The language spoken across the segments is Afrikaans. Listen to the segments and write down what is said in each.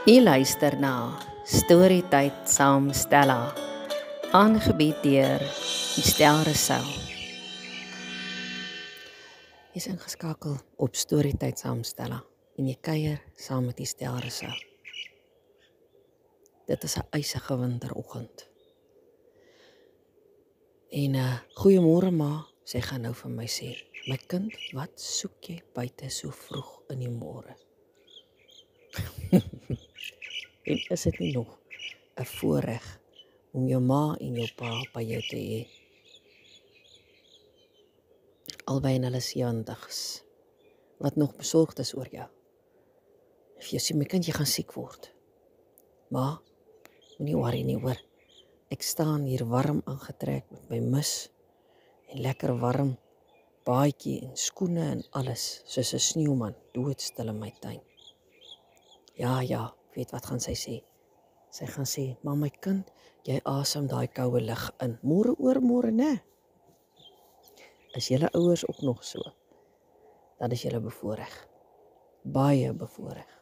U luister na Storytyd saam Stella, aangebied deur Estel Rousseau. Jy is ingeskakel op Storytyd saam Stella en jy kuier saam met Estel Rousseau. Dit is 'n ysige winteroggend. En goeiemôre ma, sy gaan nou vir my sê, my kind, wat soek jy buite so vroeg in die môre? En is dit nie nog 'n voorreg om jou ma en jou pa by jou te hê? Albei in hulle 70's, wat nog besorgd is oor jou. As jy sê, my kind, jy gaan siek word. Ma, moenie worry nie hoor. Ek staan hier warm aangetrek met my mis en lekker warm baadjie en skoene en alles, soos 'n sneeuman, doodstil in my tuin. Ja, weet wat gaan sy sê? Sy gaan sê, maar my kind, jy asem daai koue lug in. Môre oormôre, né? Is julle ouers ook nog so? Dan is julle bevoorreg. Baie bevoorreg.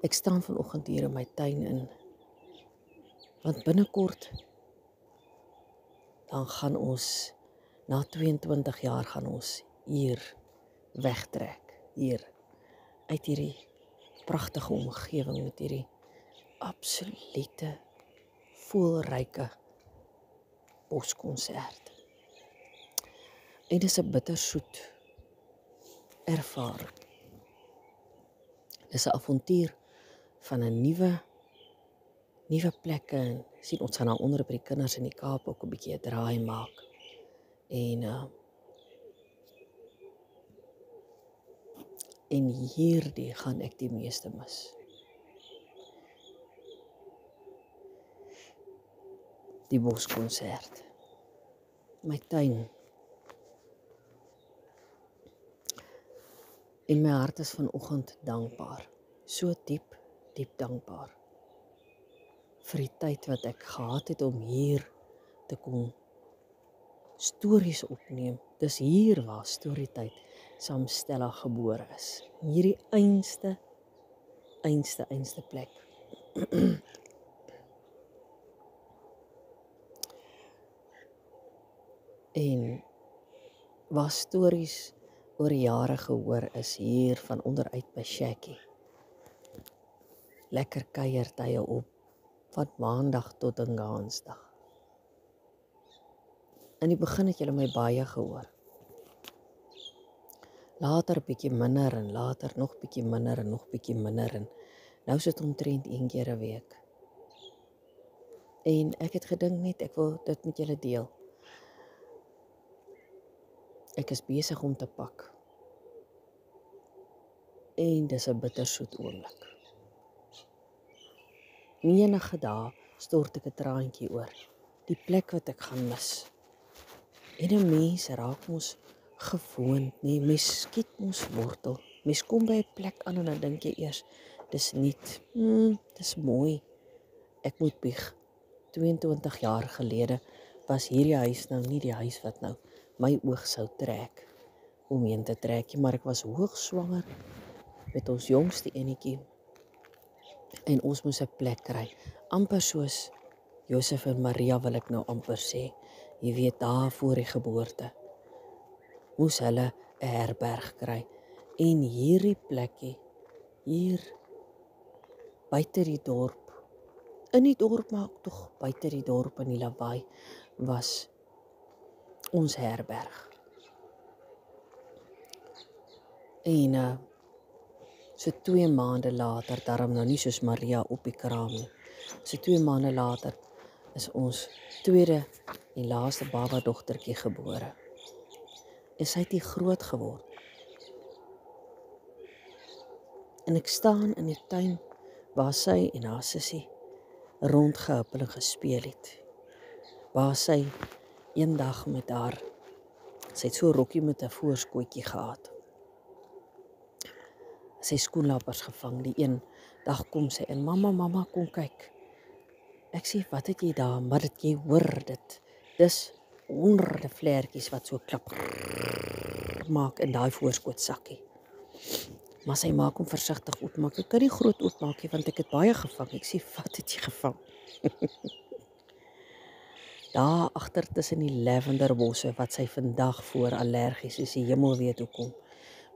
Ek staan vanoggend hier in my tuin in, want binnekort dan gaan ons, na 22 jaar gaan ons hier wegtrek, hier uit hierdie pragtige omgewing met hierdie absolute voelryke boskonsert. En dit is 'n bittersoet ervaring. Dit is 'n avontuur van 'n nuwe plekke en sien ons gaan nou onder by die kinders in die Kaap ook 'n bietjie 'n draai maak. En hierdie gaan ek die meeste mis. Die boskonsert. My tuin. En my hart is vanoggend dankbaar. So diep dankbaar. Vir die tyd wat ek gehad het om hier te kom stories opneem. Dis hier waar Storytyd saam Stella gebore is. In hierdie einste plek. En waar stories oor jare gehoor is hier van onderuit by Shackie. Lekker kuiertye op van Maandag tot Ngansdag. In die begin het julle my baie gehoor. Later bietjie minder en later nog bietjie minder en nog bietjie minder en nou is dit omtrent 1 keer 'n week. En ek het gedink net ek wil dit met julle deel. Ek is besig om te pak. En dis 'n bittersoet oomblik. Menige dae stort ek 'n traantjie oor die plek wat ek gaan mis. En 'n mens raak mos gewoond, nee, mens skiet mos wortel. Mens kom by 'n plek aan en dan dink jy eers, dis nuut, dis mooi. Ek moet bieg, 22 jaar gelede was hierdie huis nou nie die huis wat nou my oog sou trek, omheen te trek, maar ek was hoogswanger met ons jongste enetjie. En ons moes 'n plek kry, amper soos Josef en Maria wil ek nou amper sê. Jy weet, daar voor die geboorte moes hulle 'n herberg kry. En hierdie plekkie, hier buite die dorp, in die dorp maar ook tog buite die dorp in die lawaai, was ons herberg. En so 2 maande later, daarom nou nie soos Maria op die kraam nie. So 2 maande later is ons tweede en laaste baba dogtertjie gebore. En sy het hier groot geword. En ek staan in die tuin waar sy en haar sussie rondgehuppel en gespeel het. Waar sy eendag met haar, sy het so 'n rokkie met 'n voorskootjie gehad. Sy skoenlappers gevang, die een dag kom sy in, mamma, kom kyk. Ek sê, wat het jy daar? Maar dit jy hoor dit. Dis honderde vlekkies wat so klap maak in daai voorskootsakkie. Maar sy maak hom versigtig oopmaak. Ek kan nie groot oopmaak nie, want ek het baie gevang. Ek sê, wat het jy gevang? Daar agter tussen die lavenderbosse, wat sy vandag voor allergies is, die hemel weet hoekom.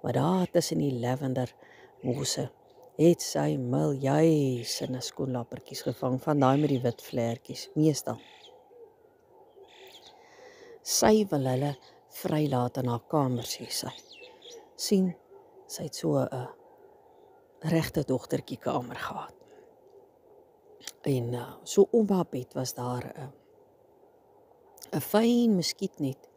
Maar daar tussen die lavenderbosse, het sy miljoene skoenlappertjies gevang, van daai met die wit vlekkies, meestal. Sy wil hulle vrylaat in haar kamer, sê sy. Sien, sy het so 'n regte dogtertjie kamer gehad. En so om haar bed was daar 'n fyn muskietnet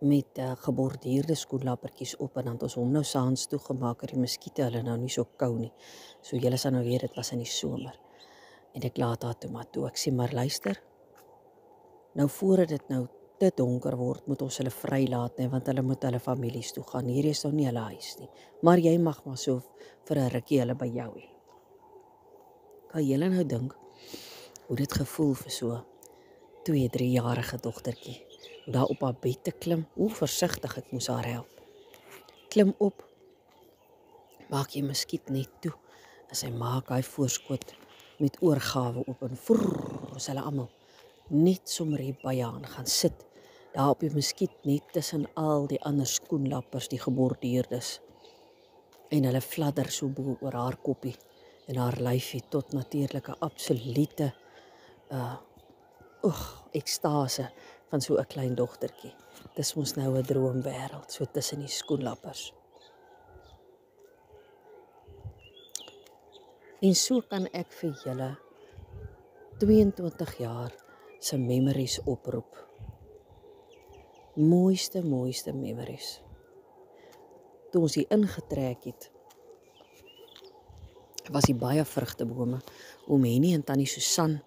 met geborduurde skoenlappertjies op, en dan het ons hom nou saans toegemaak, dat die muskiete hulle nou nie so kou nie. So julle sal nou weet, dit was in die somer. En ek laat haar toe maar toe. Ek sê, maar luister, nou voordat dit nou te donker word, moet ons hulle vrylaat, nee, want hulle moet hulle families toe gaan. Hier is nou nie hulle huis nie. Maar jy mag maar so vir 'n rukkie hulle by jou hê. Kan julle nou dink hoe dit gevoel vir so 2-3-jarige dogtertjie, om daar op haar bed te klim, hoe versigtig ek moes haar help. Klim op, maak jy muskiet net toe, en sy maak hy voorskoot met oorgawe op, en vroer, is hulle almal net sommer hier by aan gaan sit, daar op die muskiet net tussen al die ander skoenlappers, die geborduurdes, en hulle fladder so bo oor haar koppie, en haar lyfie, tot natuurlik 'n absolute ekstase van so 'n klein dogtertjie. Dis mos nou 'n droomwêreld, so tussen die skoenlappers. En so kan ek vir julle 22 jaar se memories oproep. Mooiste memories. Toe ons hier ingetrek het, was die baie vrugtebome. Oom Henny en tannie Susan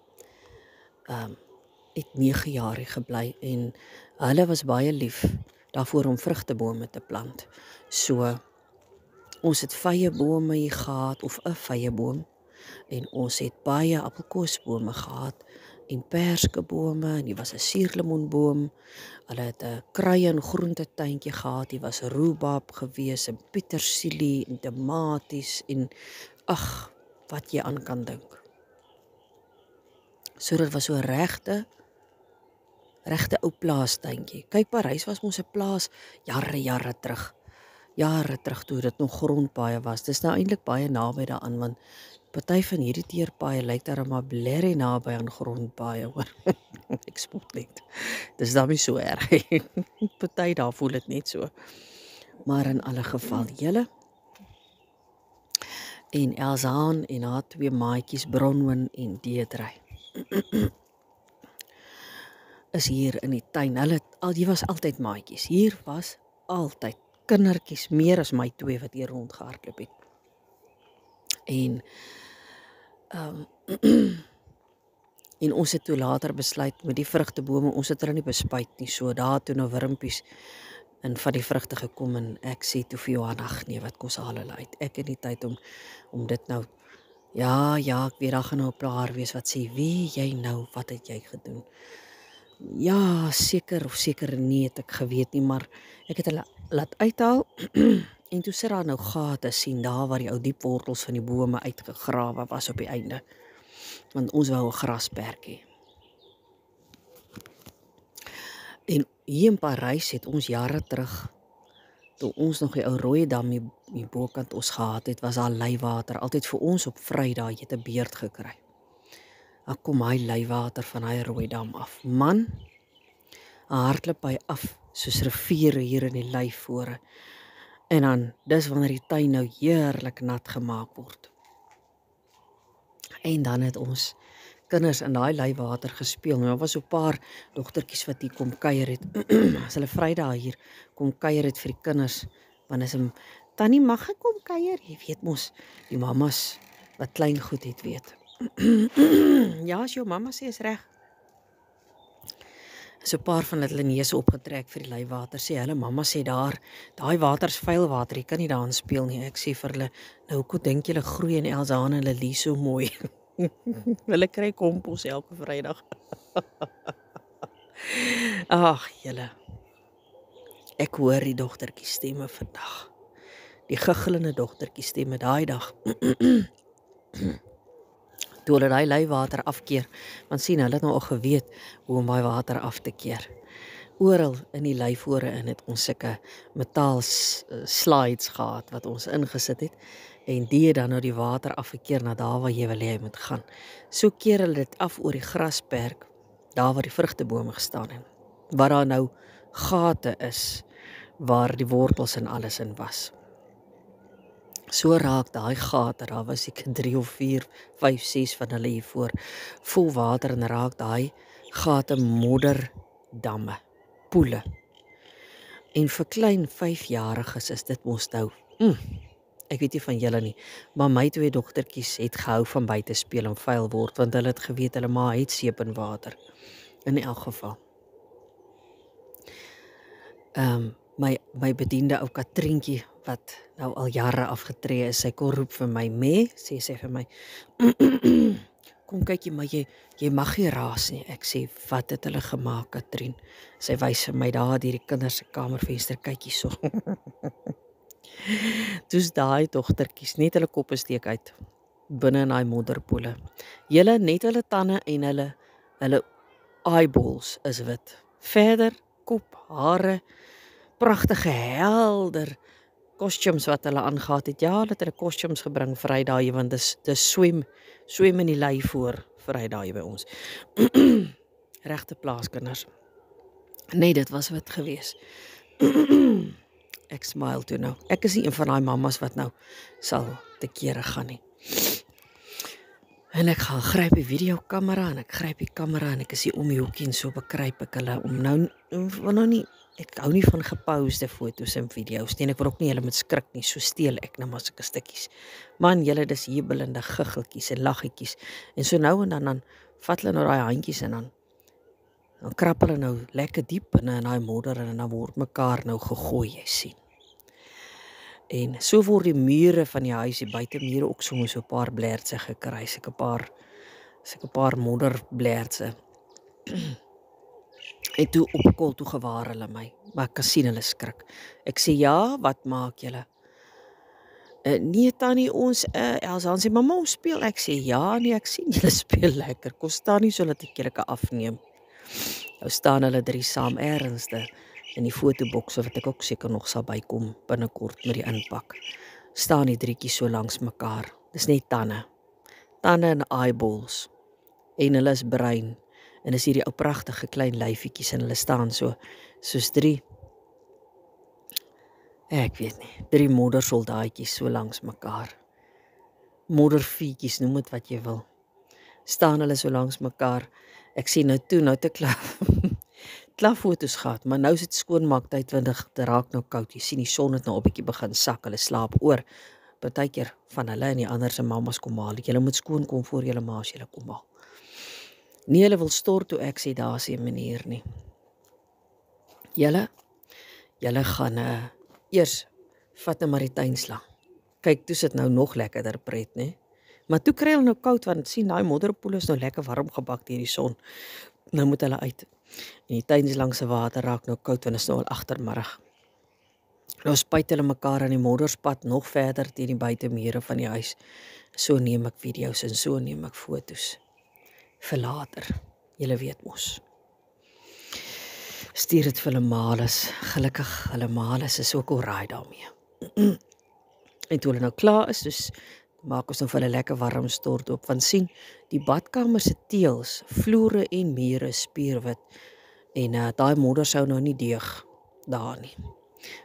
het 9 jaar hier gebly, en hulle was baie lief daarvoor om vrugtebome te plant. So, ons het vyebome hier gehad, of 'n vyeboom, en ons het baie appelkoesbome gehad, en perskebome, en die was 'n suurlemoenboom. Hulle het 'n kruie en groentetuintjie gehad, die was rhubarb gewees, en pietersielie, en tomaties, en ag, wat jy aan kan dink. So dit was so 'n regte ou plaastuintjie. Kyk, Parys was mos 'n plaas jare terug toe dit nog grondpaaie was. Dis nou eintlik baie naby daaraan, want party van hierdie teerpaaie lyk daar maar blerry naby aan grondpaaie, hoor. Ek spot net. Dis dan nie so erg. Party daar voel dit net so. Maar in alle geval, julle en Elsaan en haar 2 maatjies Bronwyn en Deidre is hier in die tuin. Die was altyd maatjies. Hier was altyd kindertjies, meer as my 2 wat hier rondgehardloop het. En en ons het toe later besluit met die vrugtebome, ons het hulle nie bespuit nie, so daar toe nou wurmpies en van die vrugte gekom, en ek sê toe vir Johan, ag nee, wat kos haal hulle uit? Ek het nie tyd om dit nou, ja, ek weet, daar gaan nou 'n plaar wees wat sê, wie jy nou, wat het jy gedoen? Ja, seker nie, het ek geweet nie, maar ek het hulle laat uithaal, en toe sit daar nou gate sien, daar waar die ou diep wortels van die bome uitgegrawe was op die einde, want ons wou 'n grasperk hê. En hier in Parys het ons jare terug, toe ons nog die ou Rooidam die bokant ons gehad het, was daar leiwater, altyd vir ons op Vrydag, jy het 'n beerd gekry. Dan kom hy leiwater van hy Rooidam af. Man, hardloop hy af, soos riviere hier in die leifore. En dan, dis wanneer die tuin nou heerlik nat gemaak word. En dan het ons kinders in daai leiwater gespeel. Nou, daar was so 'n paar dogtertjies wat hier kom kuier het. As hulle Vrydag hier kom kuier het vir die kinders, want as 'n tannie mag ek kom kuier, jy weet mos, die mammas wat klein goed het weet. Ja, as jou mamma sê is reg. So 'n paar van hulle neuse opgetrek vir die leiwater, sê hulle mamma sê daai water is vuil water, jy kan nie daarin speel nie. Ek sê vir hulle, nou hoe dink julle groei in Elsaan en hulle lies so mooi. Hulle kry kompos elke Vrydag. Ag, julle. Ek hoor die dogtertjie stemme vandag. die giggelende dogtertjie stemme daai dag. Toe hulle daai leiwater afkeer, want sien, hulle het nou al geweet hoe om daai water af te keer. Oral in die leifore in het ons sulke metaal slides gehad wat ons ingesit het en die het dan nou die water afgekeer na daar waar jy wil hê hy moet gaan. So keer hulle dit af oor die grasperk, daar waar die vrugtebome gestaan het, waar daar nou gate is waar die wortels en alles in was. So raak daai gate, daar was seker 3 of 4, 5, 6 van hulle hiervoor, vol water en raak daai gate modderdamme, poele. En vir klein 5-jariges is dit mos nou, ek weet nie van julle nie, maar my 2 dogtertjies het gehou van buite speel en vuil word, want hulle het geweet hulle ma het seep en water, in elk geval. My bediende ou Katrientjie, wat nou al jare afgetree is, sy kon roep vir my, sê sy vir my, kom kykie, maar jy mag nie raas nie. Ek sê, wat het hulle gemaak, Katrien? Sy wys vir my daar deur die kinders se kamervenster, kykie so. Toe's daai dogtertjies net hulle koppe steek uit, binne in daai modderpoele. Julle net hulle tande en hulle eyeballs is wit. Verder, kop, hare, pragtige helder costumes wat hulle aangetree het. Ja, dat hulle costumes gebring vir uitdaai, want dis swem in die lei voor vir uitdaai by ons. Regte plaaskinders. Nee, dit was wat gewees. Ek smile toe nou. Ek is nie een van daai mammas wat nou sal te kere gaan nie. En ek gaan gryp die videokamera en ek gryp die kamera en ek is hier om die hoekie en so bekruip ek hulle om nou nie, ek hou nie van gepousde foto's en video's nie, en ek wil ook nie hulle met skrik nie, so steel ek nou maar sulke stukkies. Man, julle dis jubelende giggeltjies en laggetjies, en so nou en dan vat hulle nou daai handjies en dan krap hulle nou lekker diep in daai modder en dan word mekaar nou gegooi, jy sien. En so word die mure van die huis, die buitemure ook soms so 'n paar blertse gekry, sulke paar modderblertse. En toe opkol toe gewaar hulle my, maar ek kan sien hulle skrik. Ek sê, ja, wat maak julle? Nee tannie, ons, Elsa sê, mamma, ons speel. Ek sê, ja, nee, ek sien julle speel lekker, kom staan nie so dat ek julle kan afneem. Nou staan hulle 3 saam ernstig in die fotobokse, wat ek ook seker nog sal bykom binnekort met die inpak. Staan die drietjies so langs mekaar, dis net tande en eyeballs, en hulle is bruin, en is hierdie ou pragtige klein lyfietjies, en hulle staan soos 3, ek weet nie, 3 moddersoldaatjies so langs mekaar, modderfietjies, noem dit wat jy wil, staan hulle so langs mekaar. Ek sien nou toe, nou te klaar foto's gehad, maar nou is dit skoonmaaktyd, want dit raak nou koud, jy sien die son het nou 'n bietjie begin sak, hulle slaap oor, partykeer van hulle en die ander se mammas kom haal, julle moet skoon kom voor julle ma's julle kom haal. Nee, hulle wil stort toe ek sê, daar is 'n manier nie. Julle gaan eers vat nou maar die tuinslang. Kyk, toe sit nou nog lekkerder pret, né? Maar toe kry hulle nou koud, want sien, daai modderpoele is nou lekker warm gebak deur die son. Nou moet hulle uit. En die tuinslang se water raak nou koud, want dit is nou al agtermiddag. Nou spuit hulle mekaar aan die modderspad nog verder teen die buitemure van die huis. So neem ek video's en so neem ek foto's. Vir later, julle weet mos. Stuur dit vir hulle maales, gelukkig hulle maales is ook alraai daarmee. En toe hulle nou klaar is, dus maak ons nou vir hulle lekker warm stort op, want sien, die badkamer se teëls, vloere en mure spierwit, en daai modder sou nou nie deug daar nie,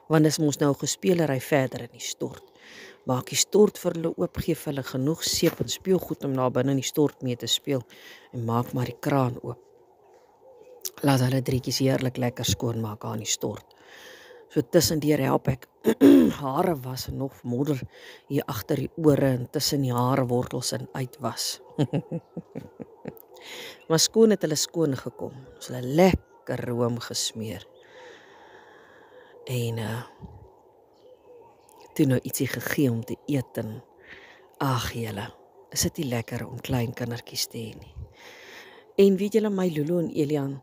want dis mos nou gespeelery verder in die stort. Maak die stort vir hulle oop, gee vir hulle genoeg seep en speelgoed om daar binne in die stort mee te speel, en maak maar die kraan oop. Laat hulle drietjies heerlik lekker skoon maak aan die stort. So tussendeur help ek hare was en nog modder hier agter die ore en tussen die hare wortels en uitwas. Maar skoon het hulle skoon gekom. Ons het hulle lekker room gesmeer. En toe nou ietsie gegee om te eet en ag julle, is dit nie lekker om klein kindertjies te hê nie. En weet julle, my Lulu en Elian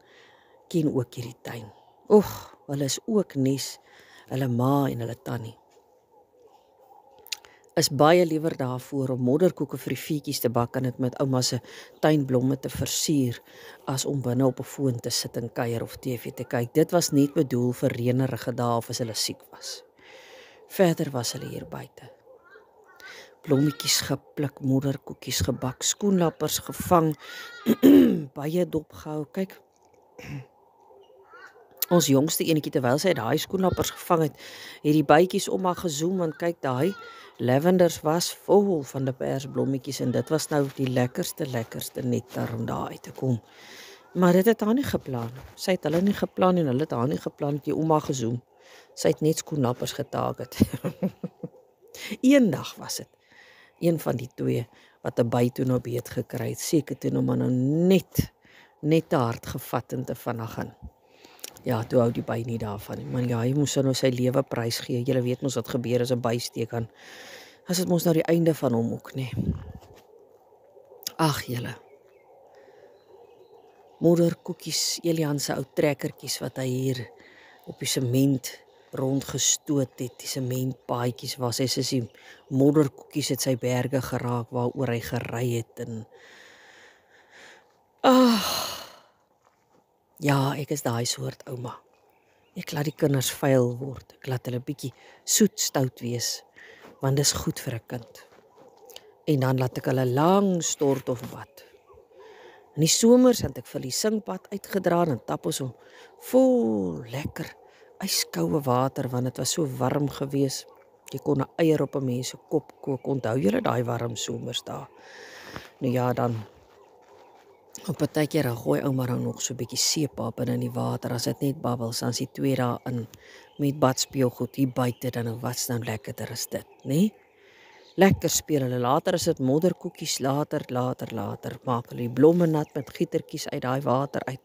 ken ook hierdie tuin. Hulle is ook nes, hulle ma en hulle tannie. is baie liewer daarvoor om modderkoeke vir die voetjies te bak en dit met ouma se tuinblomme te versier as om binne op 'n foon te sit en kuier of TV te kyk. Dit was nie bedoel vir reënerige dae of as hulle siek was. Verder was hulle hier buite. Blommetjies gepluk, modderkoekies gebak, skoenlappers gevang, baie dopgehou. Kyk, ons jongste enetjie terwyl sy daai skoenlappers gevang het, het die bytjies om haar gezoom en kyk, daai lavenders was vol van die persblommetjies en dit was nou die lekkerste nektar om daar uit te kom. Maar dit het haar nie geplan. Sy het hulle nie geplan en hulle het haar nie geplan, die ouma gezoom. Sy het net skoenlappers getarget. Eendag was dit. Een van die twee wat 'n by toe nou beet gekry het, seker toe nou maar nou net te hard gevat en te vinnig gaan. Ja, toe hou die by nie daarvan nie, maar ja, hy moes nou sy lewe prys gee. Julle weet mos wat gebeur as 'n by steek aan. As dit mos nou die einde van hom ook, nê. Ag julle. Modderkoekies, Elian se ou trekkertjies wat hy hier op die sement rondgestoot het, die sementpaadjies waar sy die modderkoekies het sy berge geraak waaroor hy gery het en ja, ek is daai soort ouma. Ek laat die kinders vuil word, ek laat hulle bietjie soet stout wees, want dis goed vir 'n kind. En dan laat ek hulle lang stort of bad. In die somers het ek vir die singpad uitgedra en tap ons hom vol lekker yskoue water want dit was so warm gewees. Jy kon 'n eier op 'n mens se kop kook. Onthou julle daai warm somers daar? Nou ja, dan op 'n partykeer dan gooi ouma dan nog so 'n bietjie seepap in die water as dit net babbels, dan is die 2 dae in met badspeelgoed hier buite dan nou wat's nou lekkerder is dit, nê? Lekker speel hulle. Later is dit modderkoekies, later maak hulle die blomme nat met gietertjies uit daai water uit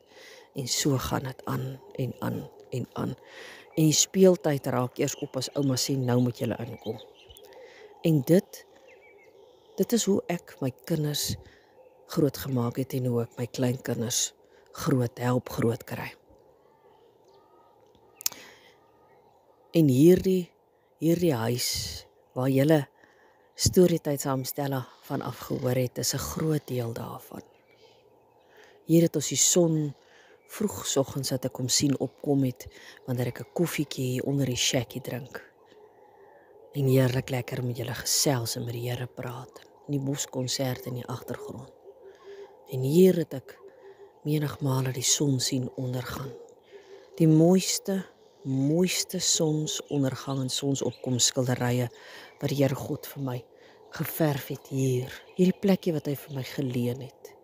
en so gaan dit aan en aan en aan. En die speeltyd raak eers op as ouma sê nou moet julle inkom. En dit is hoe ek my kinders groot gemaak het en hoe ek my kleinkinders help groot kry. En hierdie huis waar julle storietyd saamstelle van afgehoor het, is 'n groot deel daarvan. Hier het ons die son vroegoggends dat ek kom sien opkom het, wanneer ek 'n koffietjie hier onder die shackie drink. En heerlik lekker met julle gesels en met die Here praat. En die boskonsert in die agtergrond. En hier het ek menigmale die son sien ondergaan. Die mooiste sonsondergang en sonsopkoms skilderye wat die Here God vir my geverf het hier. Hierdie plekkie wat hy vir my geleen het.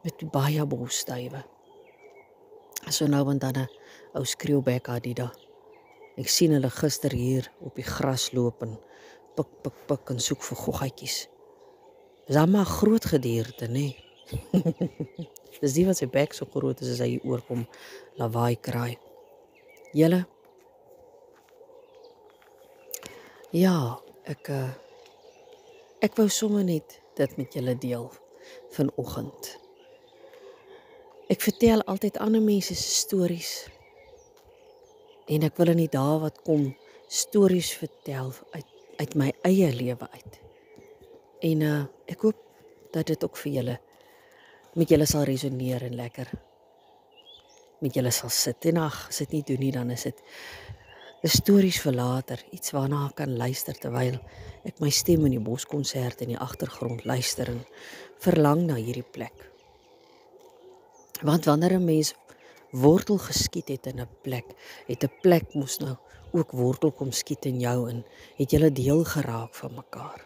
Met baie bosduwe. So nou en dan 'n ou skreeubek Adida. Ek sien hulle gister hier op die gras loop en pik en soek vir goggetjies. Dis dan maar 'n groot gedierte, nê? Dis die wat sy bek so groot is as hy hier oorkom lawaai kraai. Julle? Ja, ek wou sommer net dit met julle deel vanoggend. Ek vertel altyd ander mense se stories. En ek wil in die dae wat kom stories vertel uit my eie lewe uit. En ek hoop dat dit ook vir julle met julle sal resoneer en lekker met julle sal sit. En as dit nie doen nie, dan is dit 'n stories vir later, iets waarna ek kan luister terwyl ek my stem in die boskonsert in die agtergrond luister en verlang na hierdie plek. Want wanneer 'n mens wortel geskiet het in 'n plek, het 'n plek moes nou ook wortel kom skiet in jou en het julle deel geraak van mekaar.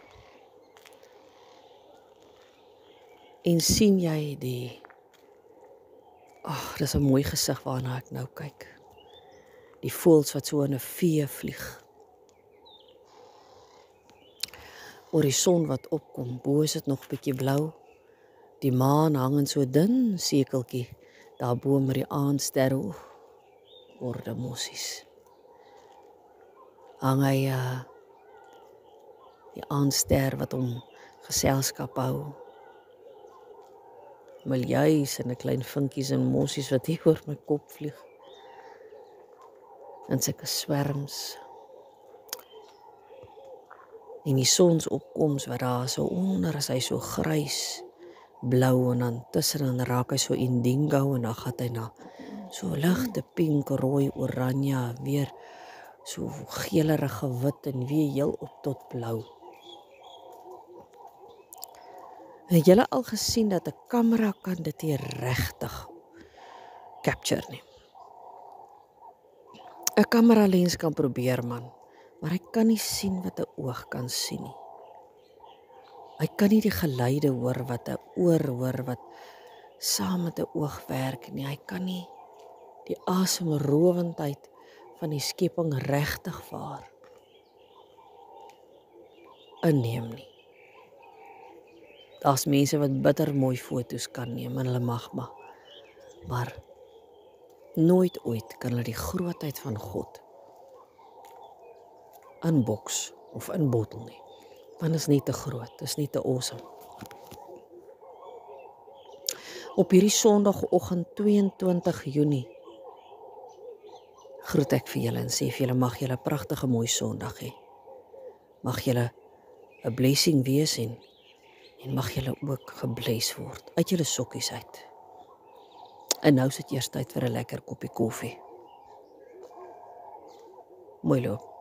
En sien jy dis 'n mooi gesig waarna ek nou kyk. Die voëls wat so in 'n vee vlieg. Horison wat opkom, bo is dit nog bietjie blou. Die maan hang in so dun sekeltjie daarbo met die aandsterre. Orde mossies. Hang hy die aandster wat hom geselskap hou. Miljuis en 'n klein vinkies en mossies wat hier oor my kop vlieg. En sulke swerms. En die sonsopkoms wat daar so onder is, hy so grys, blou en dan tussen dan raak hy so indigo en dan gaan hy na so ligte pink, rooi, oranje, weer so geelerige wit en weer heel op tot blou. Het julle al gesien dat 'n kamera kan dit nie regtig capture nie? 'n Kamera lens kan probeer man, maar hy kan nie sien wat 'n oog kan sien nie. Hy kan nie die geluide hoor wat 'n oor hoor wat saam met 'n oog werk nie. Hy kan nie die asemrowendheid van die skepping regtig waar inneem nie. Daar's mense wat bitter mooi foto's kan neem en hulle mag maar nooit ooit kan hulle die grootheid van God inboks of inbottel nie. Want dit is nie te groot, dit is nie te awesome. Op hierdie Sondagoggend 22 Junie groet ek vir julle en sê vir julle mag julle 'n pragtige mooi Sondag hê. Mag julle 'n blessing wees en mag julle ook gebless word uit julle sokkies uit. En nou is dit eers tyd vir 'n lekker koppie koffie. Mooi loop.